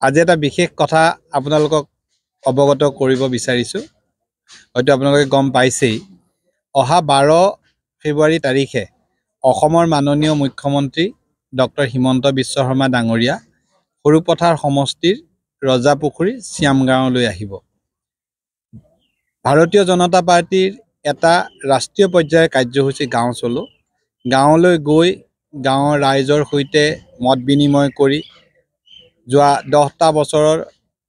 আজি এটা বিশেষ কথা আপোনালোকক অৱগত কৰিব বিচাৰিছোঁ। হয়তো আপোনালোকে গম পাইছেই, অহা 12 ফেব্ৰুৱাৰী তাৰিখে অসমৰ মাননীয় মুখ্যমন্ত্ৰী ডক্টৰ হিমন্ত বিশ্ব শৰ্মা ডাঙৰীয়া সৰুপথাৰ সমষ্টিৰ ৰজাপুখুৰী শ্যামগাঁৱলৈ আহিব। ভাৰতীয় জনতা পাৰ্টিৰ এটা ৰাষ্ট্ৰীয় পৰ্যায়ৰ কাৰ্যসূচী গাঁও চলো। গাঁৱলৈ গৈ গাঁৱৰ ৰাইজৰ সৈতে মত বিনিময় কৰি যোৱা 10টা বছৰৰ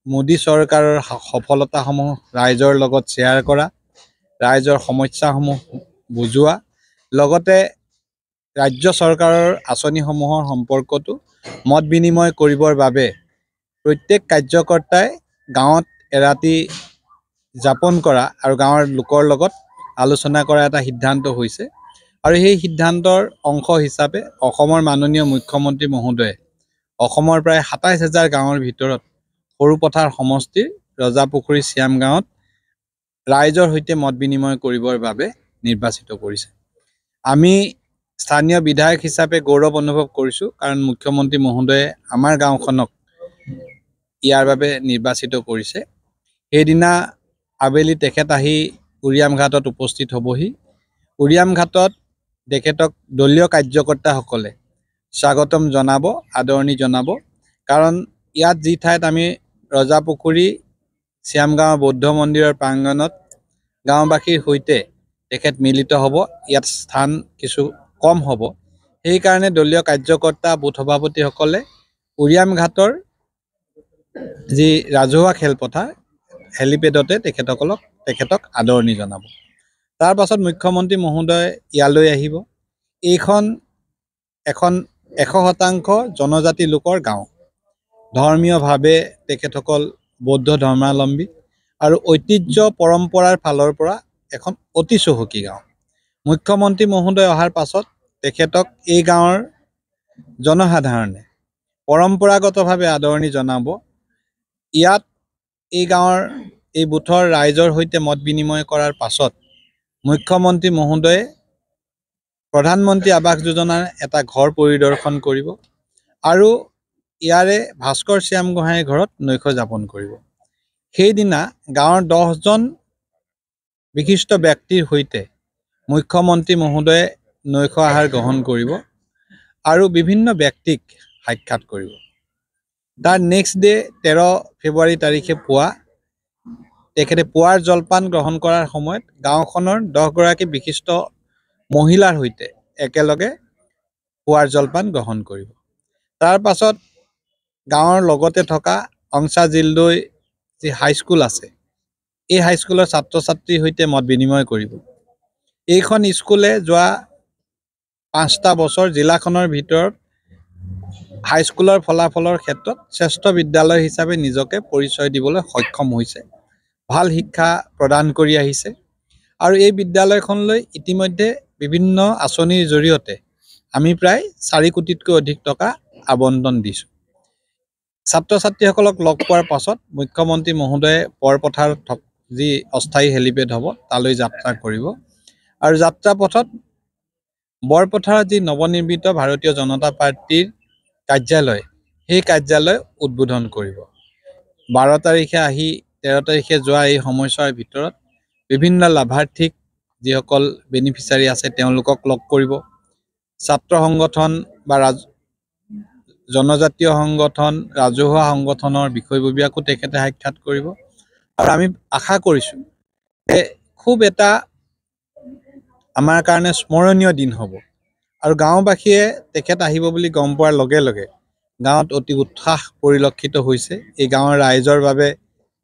মোদী চৰকাৰৰ সফলতাসমূহ ৰাইজৰ লগত শ্বেয়াৰ কৰা, ৰাইজৰ সমস্যাসমূহ বুজোৱা, লগতে ৰাজ্য চৰকাৰৰ আঁচনিসমূহৰ সম্পৰ্কতো মত বিনিময় কৰিবৰ বাবে প্ৰত্যেক কাৰ্যকৰ্তাই গাঁৱত এৰাতি যাপন কৰা আৰু গাঁৱৰ লোকৰ লগত আলোচনা কৰা এটা সিদ্ধান্ত হৈছে। আৰু সেই সিদ্ধান্তৰ অংশ হিচাপে অসমৰ মাননীয় মুখ্যমন্ত্ৰী মহোদয়ে অসমৰ প্ৰায় 27,000 গাঁৱৰ ভিতৰত সৰুপথাৰ সমষ্টিৰ ৰজাপুখুৰী শ্যামগাঁৱত ৰাইজৰ সৈতে মত বিনিময় কৰিবৰ বাবে নিৰ্বাচিত কৰিছে। আমি স্থানীয় বিধায়ক হিচাপে গৌৰৱ অনুভৱ কৰিছোঁ, কাৰণ মুখ্যমন্ত্ৰী মহোদয়ে আমাৰ গাঁওখনক ইয়াৰ বাবে নিৰ্বাচিত কৰিছে। সেইদিনা আবেলি তেখেত আহি উৰিয়াম ঘাটত উপস্থিত হ'বহি। উৰিয়াম ঘাটত তেখেতক দলীয় কাৰ্যকৰ্তাসকলে স্বাগতম জনাব, আদৰণি জনাব। কাৰণ ইয়াত যি ঠাইত আমি ৰজাপুখুৰী শ্যামগাঁও বৌদ্ধ মন্দিৰৰ প্ৰাংগণত গাঁওবাসীৰ সৈতে তেখেত মিলিত হ'ব, ইয়াত স্থান কিছু কম হ'ব। সেইকাৰণে দলীয় কাৰ্যকৰ্তা বুথ সভাপতিসকলে উৰিয়াম ঘাটৰ যি ৰাজহুৱা খেলপথাৰ হেলিপেডতে তেখেতক আদৰণি জনাব। তাৰ পাছত মুখ্যমন্ত্ৰী মহোদয় ইয়ালৈ আহিব। এইখন এখন 100% জনজাতি লোকৰ গাঁও। ধৰ্মীয়ভাৱে তেখেতসকল বৌদ্ধ ধৰ্মাৱলম্বী আৰু ঐতিহ্য পৰম্পৰাৰ ফালৰ পৰা এখন অতি চহকী গাঁও। মুখ্যমন্ত্ৰী মহোদয় অহাৰ পাছত তেখেতক এই গাঁৱৰ জনসাধাৰণে পৰম্পৰাগতভাৱে আদৰণি জনাব। ইয়াত এই গাঁৱৰ এই বুথৰ ৰাইজৰ সৈতে মত বিনিময় কৰাৰ পাছত মুখ্যমন্ত্ৰী মহোদয়ে প্ৰধানমন্ত্ৰী আৱাস যোজনাৰ এটা ঘৰ পৰিদৰ্শন কৰিব আৰু ইয়াৰে ভাস্কৰ শ্যামগোহাঁইৰ ঘৰত নৈশ যাপন কৰিব। সেইদিনা গাঁৱৰ 10জন বিশিষ্ট ব্যক্তিৰ সৈতে মুখ্যমন্ত্ৰী মহোদয়ে নৈশ আহাৰ গ্ৰহণ কৰিব আৰু বিভিন্ন ব্যক্তিক সাক্ষাৎ কৰিব। তাৰ নেক্সট ডে 13 ফেব্ৰুৱাৰী তাৰিখে তেখেতে পুৱাৰ জলপান গ্ৰহণ কৰাৰ সময়ত গাঁওখনৰ 10 গৰাকী বিশিষ্ট মহিলাৰ সৈতে একেলগে পুৱাৰ জলপান গ্ৰহণ কৰিব। তাৰ পাছত গাঁৱৰ লগতে থকা অংচা জিলদৈ যি হাইস্কুল আছে, এই হাইস্কুলৰ ছাত্ৰ ছাত্ৰীৰ সৈতে মত বিনিময় কৰিব। এইখন স্কুলে যোৱা 5টা বছৰ জিলাখনৰ ভিতৰত হাইস্কুলৰ ফলাফলৰ ক্ষেত্ৰত শ্ৰেষ্ঠ বিদ্যালয় হিচাপে নিজকে পৰিচয় দিবলৈ সক্ষম হৈছে, ভাল শিক্ষা প্ৰদান কৰি আহিছে। আৰু এই বিদ্যালয়খনলৈ ইতিমধ্যে বিভিন্ন আঁচনিৰ জৰিয়তে আমি প্ৰায় 4 কোটিতকৈ অধিক টকা আবণ্টন দিছোঁ। ছাত্ৰ ছাত্ৰীসকলক লগ পোৱাৰ পাছত মুখ্যমন্ত্ৰী মহোদয়ে বৰপথাৰত যি অস্থায়ী হেলিপেড হ'ব তালৈ যাত্ৰা কৰিব আৰু যাত্ৰা পথত বৰপথাৰত যি নৱনিৰ্মিত ভাৰতীয় জনতা পাৰ্টিৰ কাৰ্যালয়, সেই কাৰ্যালয় উদ্বোধন কৰিব। 12 তাৰিখে আহি 13 তাৰিখে যোৱা এই সময়ছোৱাৰ ভিতৰত বিভিন্ন লাভাৰ্থীক, যিসকল বেনিফিচিয়াৰী আছে, তেওঁলোকক লগ কৰিব। ছাত্ৰ সংগঠন বা জনজাতীয় সংগঠন, ৰাজহুৱা সংগঠনৰ বিষয়ববীয়াকো তেখেতে সাক্ষাৎ কৰিব। আৰু আমি আশা কৰিছোঁ যে খুব এটা আমাৰ কাৰণে স্মৰণীয় দিন হ'ব। আৰু গাঁওবাসীয়ে তেখেত আহিব বুলি গম পোৱাৰ লগে লগে গাঁৱত অতি উৎসাহ পৰিলক্ষিত হৈছে। এই গাঁৱৰ ৰাইজৰ বাবে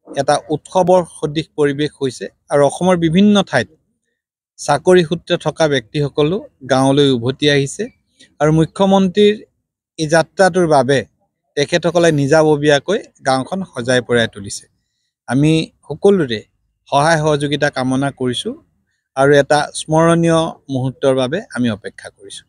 এটা উৎসৱৰ সদৃশ পৰিৱেশ হৈছে আৰু অসমৰ বিভিন্ন ঠাইত চাকৰি সূত্ৰে থকা ব্যক্তিসকলো গাঁৱলৈ উভতি আহিছে। আৰু মুখ্যমন্ত্ৰীৰ এই যাত্ৰাটোৰ বাবে তেখেতসকলে নিজাববীয়াকৈ গাঁওখন সজাই পৰাই তুলিছে। আমি সকলোৰে সহায় সহযোগিতা কামনা কৰিছোঁ আৰু এটা স্মৰণীয় মুহূৰ্তৰ বাবে আমি অপেক্ষা কৰিছোঁ।